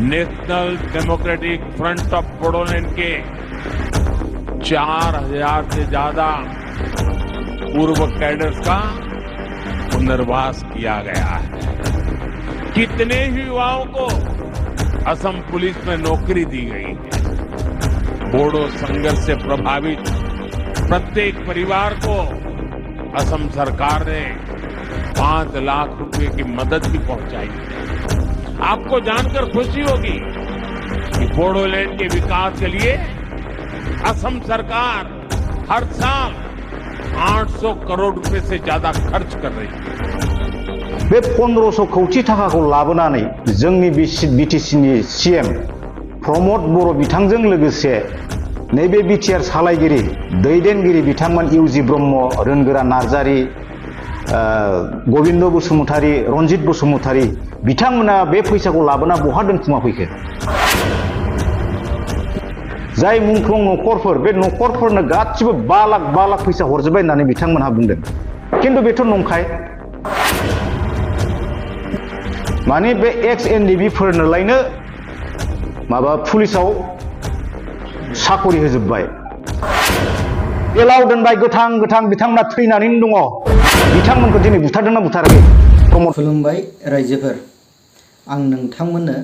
National democratic front of Bodoland के 4000 से ज्यादा पूर्व कैडर्स का पुनर्वास किया गया है। कितने ही युवाओं को असम पुलिस में नौकरी दी गई है। बोडो संघर्ष से प्रभावित प्रत्येक परिवार को असम सरकार ने 5 लाख रुपए की मदद भी पहुंचाई है। आपको जानकर खुशी होगी कि बोडोलैंड के विकास के लिए असम सरकार हर साल 800 करोड़ रुपए से ज्यादा खर्च कर रही है। बे 1500 कौटि थाखाखौ लाबोनानै जोंनि बिटिसिनि सीएम प्रमद बर' बिथांजों लोगोसे नैबे बिटिआर सालायगिरि दैदेनगिरि बिथांमोन इउजि ब्रह्म, रोनगोरा नार्जारी, गबिन्द बसुमतारी, रनजित बसुमतारी बिथांमोना बे फैसाखौ लाबोना बहा दोनखुमा फैखो? जाय मुंख्लं न'खरफोर बे न'खरफोरनो गासिबो 5 लाख फैसा हरजोबबाय होननानै बिथांमोनहा बुंदों। खिन्थु बेथ' नंखाय। माने बे एक्स एनडिबि फोरनोलायनो माबा पुलिसाव साकरि होजोबबाय। जेलाव दोनबाय गोथां बिथांमोना थैनानैनो दङ। बिथांमोनखौ दिनै बुथारदोंना बुथाराखै? खुलुमबाय रायजोफोर, आं नोंथांमोननो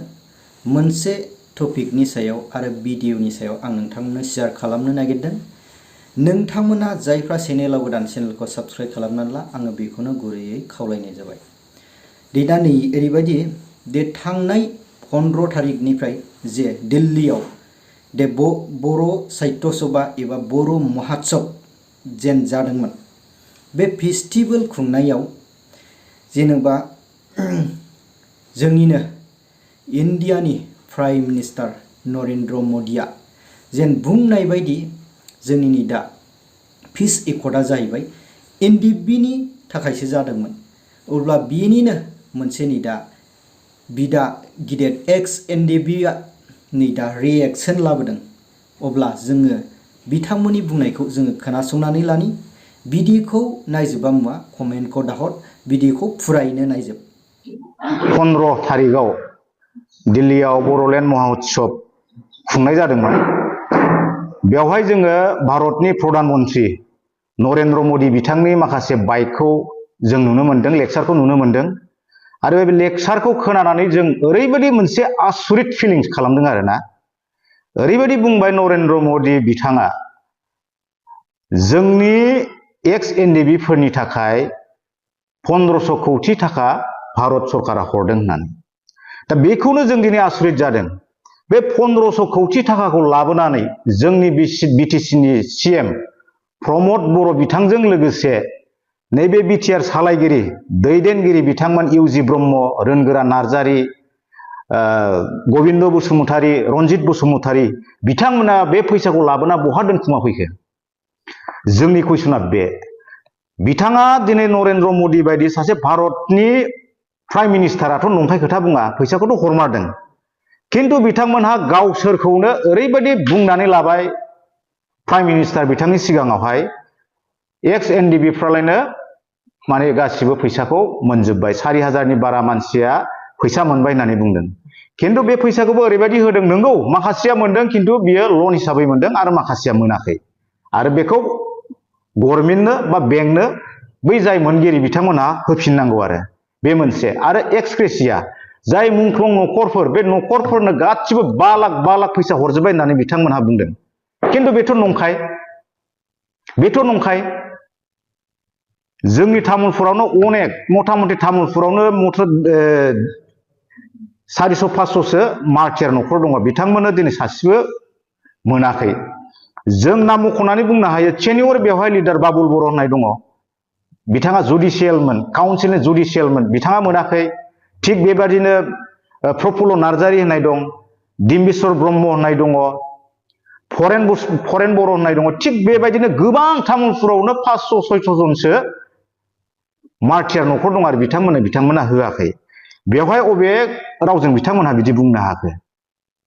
मोनसे टपिकनि सायाव आरो भिडिअनि सायाव आं नोंथांमोननो शेयार खालामनो नागिरदों। नोंथांमोना जायफ्रा चेनेलाव गोदान चेनेलखौ साबस्क्राइब खालामनानै ला, आङो बेखौनो गुरैयै खावलायनाय जाबाय। दा नै ओरैबायदि दे थांनाय 15 थारिखनिफ्राय जे दिल्लीयाव दे बर' साहित्य सभा एबा बर' महोत्सव जेन जादोंमोन, बे फेस्टिभेल खुंनायाव जेनेबा जोंनिनो इन्डियानि प्राइम मिनिस्टार नरेन्द्र मदिया जेन बुंनाय बायदि जोंनि दा पिस एकर्डआ जाहैबाय एनडिबिनि थाखायसो जादोंमोन। अब्ला बेनिनो मोनसे नै दा बिदा गिदिर एक्स एनडिबिआ नै दा रिएक्सन लाबोदों। अब्ला जोङो बिथांमोननि बुंनायखौ जोङो खोनासंनानै लानि। भिडिअखौ नायजोबा मुवा कमेन्टखौ दाहर, भिडिअखौ फुरायैनो नायजोब। 15 थारिखआव दिल्लीयाव बर'लेण्ड महोत्सव खुंनाय जादोंमोन। बेवहाय जोङो भारतनि प्रधान मन्त्रि नरेन्द्र मदि बिथांनि माखासे बाइकखौ जों नुनो मोन्दों, लेक्सारखौ नुनो मोन्दों। आरो बे लेक्सारखौ खोनानानै जों ओरैबायदि मोनसे आसुरित फिलिंस खालामदों आरोना। ओरैबायदि बुंबाय नरेन्द्र मदि बिथाङा जोंनि एक्स एनडिबि फोरनि थाखाय 1500 कौटि थाखा भारत सरकारा हरदों होननानै। दा बेखौनो जों दिनै आसुरित जादों। बे 1500 कौटि थाखाखौ लाबोनानै जोंनि बिटिसिनि सीएम प्रमद बर' बिथांजों लोगोसे नैबे बिटिआर सालायगिरि दैदेनगिरि बिथांमोन इउजि ब्रह्म, रोनगोरा नार्जारी, गबिन्द बसुमतारी, रनजित बसुमतारी बिथांमोना बे फैसाखौ लाबोना बहा दोनखुमा फैखो? जोंनि कुइसना बे। बिथाङा दिनै नरेन्द्र मदि बायदि सासे भारतनि प्राइम मिनिस्टाराथ' नंखाय खोथा बुङा, फैसाखौथ' हरमारदों। खिन्थु बिथांमोनहा गावसोरखौनो ओरैबायदि बुंनानै लाबाय प्राइम मिनिस्टार बिथांनि सिगाङावहाय एक्स एनडिबिफ्रालायनो माने गासिबो फैसाखौ मोनजोब्बाय, 4000नि बारा मानसिया फैसा मोनबाय होननानै बुंदों। खिन्थु बे फैसाखौबो ओरैबायदि होदों, नंगौ माखासेया मोनदों, खिन्थु बियो लन हिसाबै मोनदों आरो माखासेया मोनाखै। आरो बेखौ गभर्नमेन्टनो बा बेंकनो बै जाय मोनगिरि बिथांमोनहा होफिननांगौ आरो बे मोनसे। आरो एक्सक्रेसिया जाय मुंख्लं न'खरफोर बे न'खरफोरनो गासिबो 5 लाख फैसा हरजोबबाय होननानै बिथांमोनहा बुंदों। खिन्थु बेथ' नंखाय। जोंनि तामुलपुरावनो अनेक मथा मथि तामुलपुरावनो 400-500सो मार्टियार न'खर दङ। बिथांमोननो दिनै सासेबो मोनाखै। जों नाम मख'नानै बुंनो हायो, सेनियर बेवहाय लिडार बाबुल बर' होननाय दङ। बिथाङा जुडिसियेलमोन, काउन्सिलनि जुडिसियेलमोन, बिथाङा मोनाखै। थिग बेबादिनो प्रफुल्ल नार्जारी होननाय दं, डिम्बिस्वर ब्रह्म होननाय दङ, फरेन बर' होननाय दङ। थिग बेबायदिनो गोबां तामुलपुरावनो 500-600 जनसो मार्टियार न'खर दं आरो बिथांमोना होआखै। बेवहाय अबे रावजों बिथांमोनहा बिदि बुंनो हाखो?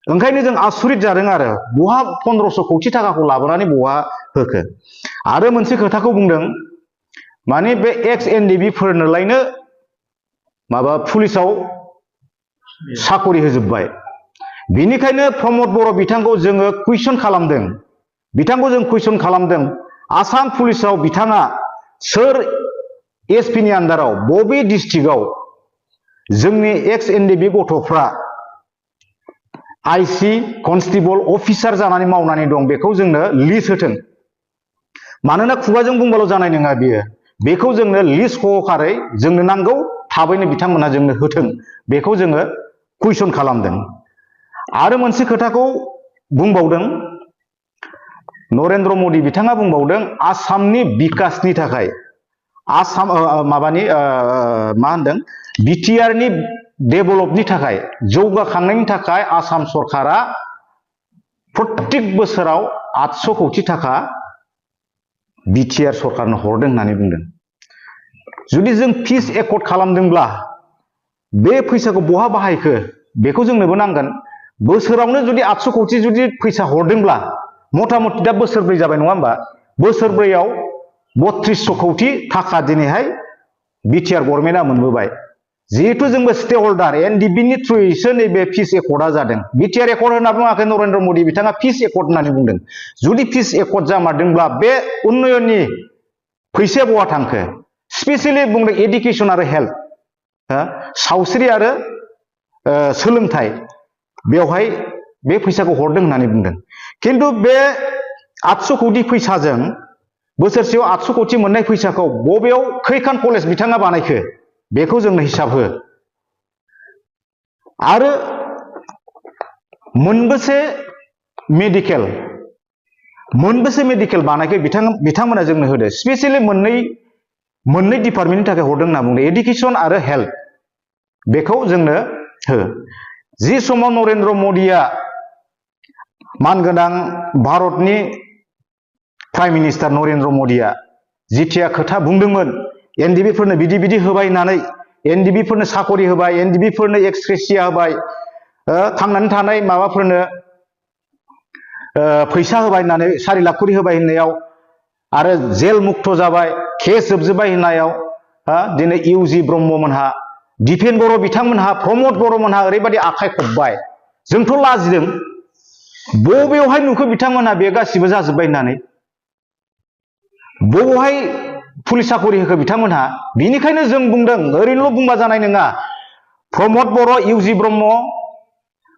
ओंखायनो जों आसुरित जादों आरो बहा 1500 कौटि थाखाखौ लाबोनानै बहा होखो? आरो मोनसे खोथाखौ बुंदों, माने बे एक्स एनडिबि फोरनोलायनो माबा पुलिसाव साकरि होजोबबाय। बिनिखायनो प्रमद बर' बिथांखौ जोङो कुइसन खालामदों। बिथांखौ जों कुइसन खालामदों आसाम पुलिसाव बिथाङा सोर एसपि नि आन्डाराव बबे डिस्ट्रिक्टआव जोंनि एक्स एनडिबि गथ'फ्रा आईसी कनस्टेबल अफिसार जानानै मावनानै दं बेखौ जोंनो लिस्ट होथों। मानोना खुगाजों बुंबाल' जानाय नङा बियो, बेखौ जोंनो लिस्ट सहकारै जोंनो नांगौ, थाबैनो बिथांमोना जोंनो होथों, बेखौ जोङो कुइसन खालामदों। आरो मोनसे खोथाखौ बुंबावदों नरेन्द्र मदि बिथाङा बुंबावदों आसामनि बिकासनि थाखाय आसाम माबानि मा होनदों बिटिआर नि डेभेलपनि थाखाय जौगाखांनायनि थाखाय आसाम सरकारा प्रत्येक बोसोराव 800 कौटि थाखा बिटिआर सरकारनो हरदों होननानै बुंदों। जुदि जों फिस एकर्ड खालामदोंब्ला बे फैसाखौ बहा बाहायखो बेखौ जोंनोबो नांगोन। बोसोरावनो जुदि 800 कौटि जुदि फैसा हरदोंब्ला मथा मथि दा बोसोरब्रै जाबाय नङा होमबा? बोसोरब्रैयाव 3200 कौटि थाखा दिनैहाय बिटिआर गभर्नमेन्टआ मोनबोबाय। जिहेतु जोंबो स्टेक हल्डार एनडिबि नि थ्रुयैसो नैबे फिस एकर्डआ जादों। बिटिआर एकर्ड होनना बुङाखै नरेन्द्र मदि बिथाङा फिस एकर्ड होननानै बुंदों। जुदि फिस एकर्ड जामारदोंब्ला बे उन्नयननि फैसाया बहा थांखो? स्पेसियेलि बुंदों एडुकेसन आरो हेल्थ, सावस्रि आरो सोलोंथाइ, बेवहाय बे फैसाखौ हरदों होननानै बुंदों। खिन्थु बे 800 कौटि फैसाजों बोसोरसेयाव 800 कौटि मोननाय फैसाखौ बबेयाव खैखान कलेज बिथाङा बानायखो बेखौ जोंनो हिसाब हो। आरो मोनबेसे मेडिकेल बानायखो बिथांमोना जोंनो होदो। स्पेसियेलि मोननै डिपार्टमेन्टनि थाखाय हरदों होनना बुंदों, एडुकेसन आरो हेल्थ, बेखौ जोंनो हो। जि समाव नरेन्द्र मदिया मानगोनां भारतनि प्राइम मिनिस्टार नरेन्द्र मदिया जिथिया खोथा बुंदोंमोन एनडिबिफोरनो बिदि बिदि होबाय होननानै, एनडिबिफोरनो साकरि होबाय, एनडिबिफोरनो एक्सग्रेसिया होबाय, थांनानै थानाय माबाफोरनो फैसा होबाय होननानै 4 लाख करि होबाय होननायाव आरो जेल मुक्त जाबाय, केस जोबजोब्बाय होननायाव दिनै इउजि ब्रह्ममोनहा, दिपेन बर' बिथांमोनहा, प्रमद बर'मोनहा ओरैबायदि आखाइ खबबाय। जोंथ' लाजिदों, बबेयावहाय नुखो बिथांमोनहा बे गासिबो जाजोब्बाय होननानै? बबेयावहाय पुलिस साकरि होखो बिथांमोनहा? बिनिखायनो जों बुंदों, ओरैनोल' बुंबा जानाय नङा। प्रमद बर', इउजि ब्रह्म,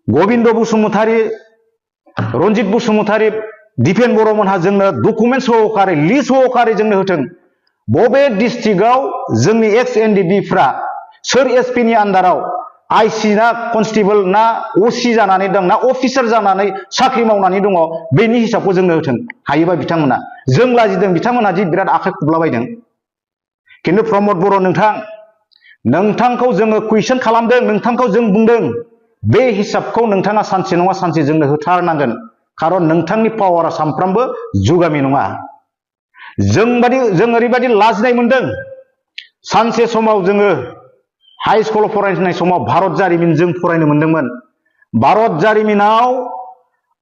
गबिन्द बसुमतारी, रन्जित बसुमतारी, दिपेन बर'मोनहा जोंनो डकुमेन्ट सहकारै लिस्ट सहकारै जोंनो होथों। बबे डिस्ट्रिक्टआव जोंनि एक्स एनडिबिफ्रा सोर एसपि नि आन्डाराव आईसी ना कनस्टेबल ना असि जानानै दं ना अफिसार जानानै साख्रि मावनानै दङ, बेनि हिसाबखौ जोंनो होथों हायोबा बिथांमोना। जों लाजिदों बिथांमोनहा दि बिराद आखाइ खबलाबायदों। खिन्थु प्रमद बर' नोंथांखौ जोङो कुइसन खालामदों, नोंथांखौ जों बुंदों बे हिसाबखौ नोंथाङा सानसे नङा सानसे जोंनो होथारनांगोन। खारन नोंथांनि पावारा सानफ्रामबो जुगामि नङा। जों ओरैबायदि लाजिनाय मोनदों, सानसे समाव जोङो हाइ स्कुलाव फरायनाय समाव भारत जारिमिन जों फरायनो मोनदोंमोन। भारत जारिमिनाव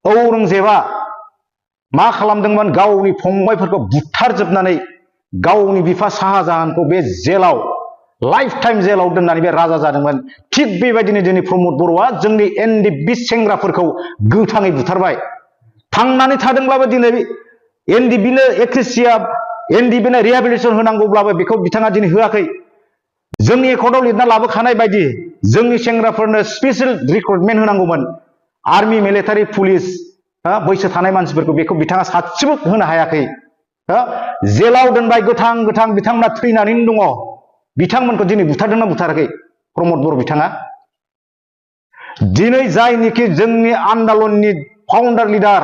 औरंजेबा मा खालामदोंमोन? गावनि फंबायफोरखौ बुथारजोबनानै गावनि बिफा शाहजाहानखौ बे जेलाव लाइफ टाइम जेलाव दोननानै बे राजा जादोंमोन। थिग बेबायदिनो दिनै प्रमद बर'आ जोंनि एनडिबि सेंग्राफोरखौ गोथाङै बुथारबाय। थांनानै थादोंब्लाबो दिनै एनडिबिनो एक्रेसिया, एनडिबिनो रिहेबिलिटेसन होनांगौब्लाबो बेखौ बिथाङा दिनै होआखै। जोंनि एकर्डआव लिरना लाबोखानाय बायदि जोंनि सेंग्राफोरनो स्पेसियेल रिक्रुटमेन्ट होनांगौमोन, आर्मि, मिलिटारि, पुलिस, बैसो थानाय मानसिफोरखौ, बेखौ बिथाङा सासेबो होनो हायाखै। जेलाव दोनबाय गोथां बिथांमोना थैनानैनो दङ। बिथांमोनखौ दिनै बुथारदोंना बुथाराखै प्रमद बर' बिथाङा? दिनै जायनिखि जोंनि आन्दलननि फाउन्डार लिडार,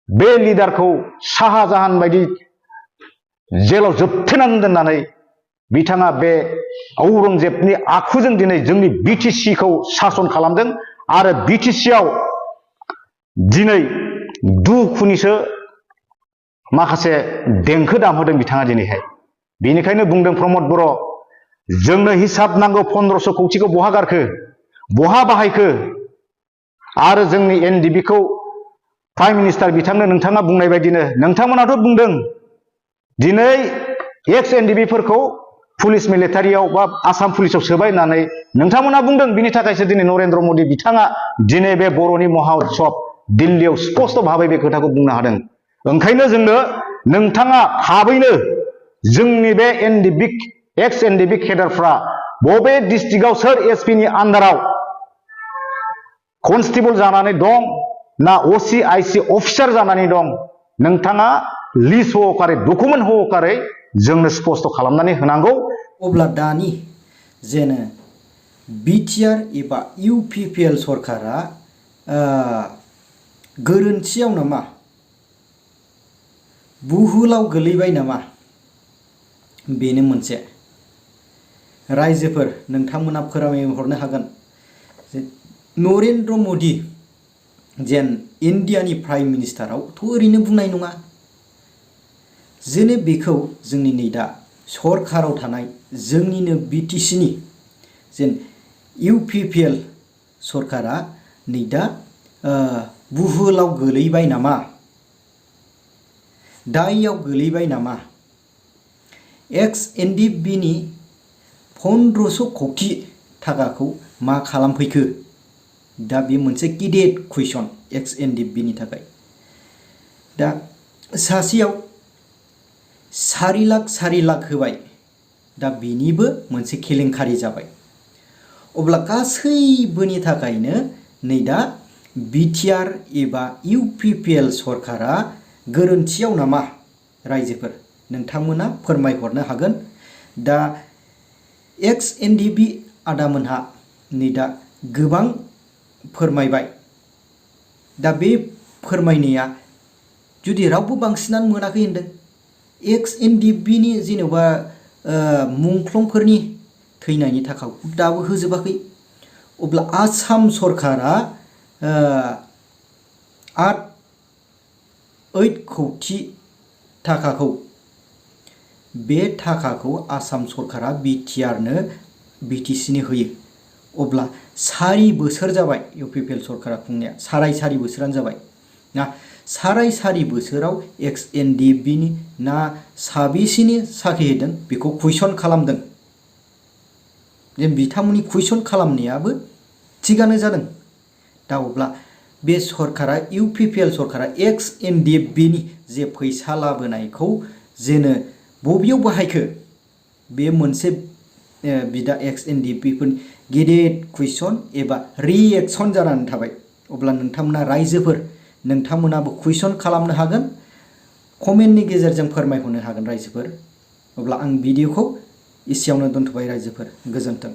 बे लिडारखौ शाहजाहान बायदि जेलाव जोबथेनानै दोननानै बिथाङा बे औरंजेबनि आखुजों दिनै जोंनि बिटिसिखौ सासन खालामदों। आरो बिटिसिआव दिनै दुखुनिसो माखासे देंखो दामहोदों बिथाङा दिनैहाय। बेनिखायनो बुंदों प्रमद बर', जोंनो हिसाब नांगौ 1500 कौटिखौ बहा गारखो, बहा बाहायखो? आरो जोंनि एनडिबिखौ प्राइम मिनिस्टार बिथांनो नोंथाङा बुंनाय बायदिनो, नोंथांमोनाथ' बुंदों दिनै एक्स एनडिबिफोरखौ पुलिस मिलिटारियाव बा आसाम पुलिसाव सोबाय होननानै नोंथांमोना बुंदों। बिनि थाखायसो दिनै नरेन्द्र मोदी बिथाङा दिनै बे बर'नि महा उत्सब दिल्लीयाव स्पष्ट भाबै बे खोथाखौ बुंनो हादों। ओंखायनो जोंनो नोंथाङा थाबैनो जोंनि बे एनडिबि एक्स एनडिबि केडारफ्रा बबे डिस्ट्रिक्टआव सोर एसपि नि आन्डाराव कनस्टेबल जानानै दं ना असि आइसि अफिसार जानानै दं, नोंथाङा लिस्ट सहकारै डकुमेन्ट सहकारै जोंनो स्पष्ट खालामनानै होनांगौ। अब्ला दानि जेनो बिटिआर एबा इउपिपिएल सरकारा गोरोन्थियाव नामा, बुहुलाव गोलैबाय नामा, बेनो मोनसे। रायजोफोर नोंथांमोना फोरमायहरनो हागोन जे नरेन्द्र मोदी जेन इन्डियानि प्राइम मिनिस्टारावथ' ओरैनो बुंनाय नङा। जेने बेखौ जोंनि नै दा सरकाराव थानाय जोंनिनो बिटिसिनि जेन इउपिपिएल सरकारा नै दा बुहुलाव गोलैबाय नामा, दाययाव गोलैबाय नामा, एक्स एनडिबिनि 1500 कौटि थाखाखौ मा खालामफैखो, दा बे मोनसे गिदिर कुइसन एक्स एनडिबिनि थाखाय। दा सासेयाव 4 लाख होबाय, दा बेनिबो मोनसे केलेंकारि जाबाय। अब्ला गासैबोनि थाखायनो नै दा बिटिआर एबा इउपिपिएल सरकारा गोरोन्थियाव नामा? रायजोफोर नोंथांमोना फोरमायहरनो हागोन। दा एक्स एनडिबि आदामोनहा नै दा गोबां फोरमायबाय। दा बे फोरमायनाया जुदि रावबो बांसिनानो मोनाखै होनदों, एक्स एनडिबिनि जेनेबा मुंख्लंफोरनि थैनायनि थाखाय दाबो होजोबाखै। अब्ला आसाम सरकारा 8 कौटि थाखाखौ, बे थाखाखौ आसाम सरकारा बिटिआरनो बिटिसिनो होयो। अब्ला 4 बोसोर जाबाय इउपिपिएल सरकारा खुंनाया, 4.5 बोसोरानो जाबाय ना। 4.5 बोसोराव एक्स एनडिबिनि ना साबेसेनि साख्रि होदों बेखौ कुइसन खालामदों। जे बिथांमोननि कुइसन खालामनायाबो थिगानो जादों। दा अब्ला बे सरकारा इउपिपिएल सरकारा एक्स एनडिबिनि जे फैसा लाबोनायखौ जेनो बबेयाव बाहायखो, बे मोनसे बिदा एक्स एनडिबिफोरनि गेदेर कुइसन एबा रिएक्सन जानानै थाबाय। अब्ला नोंथांमोना रायजोफोर नोंथांमोनाबो कुइसन खालामनो हागोन, कमेन्टनि गेजेरजों फोरमायहरनो हागोन रायजोफोर। अब्ला आं भिडिअखौ एसेयावनो दोनथ'बाय रायजोफोर, गोजोन्थों।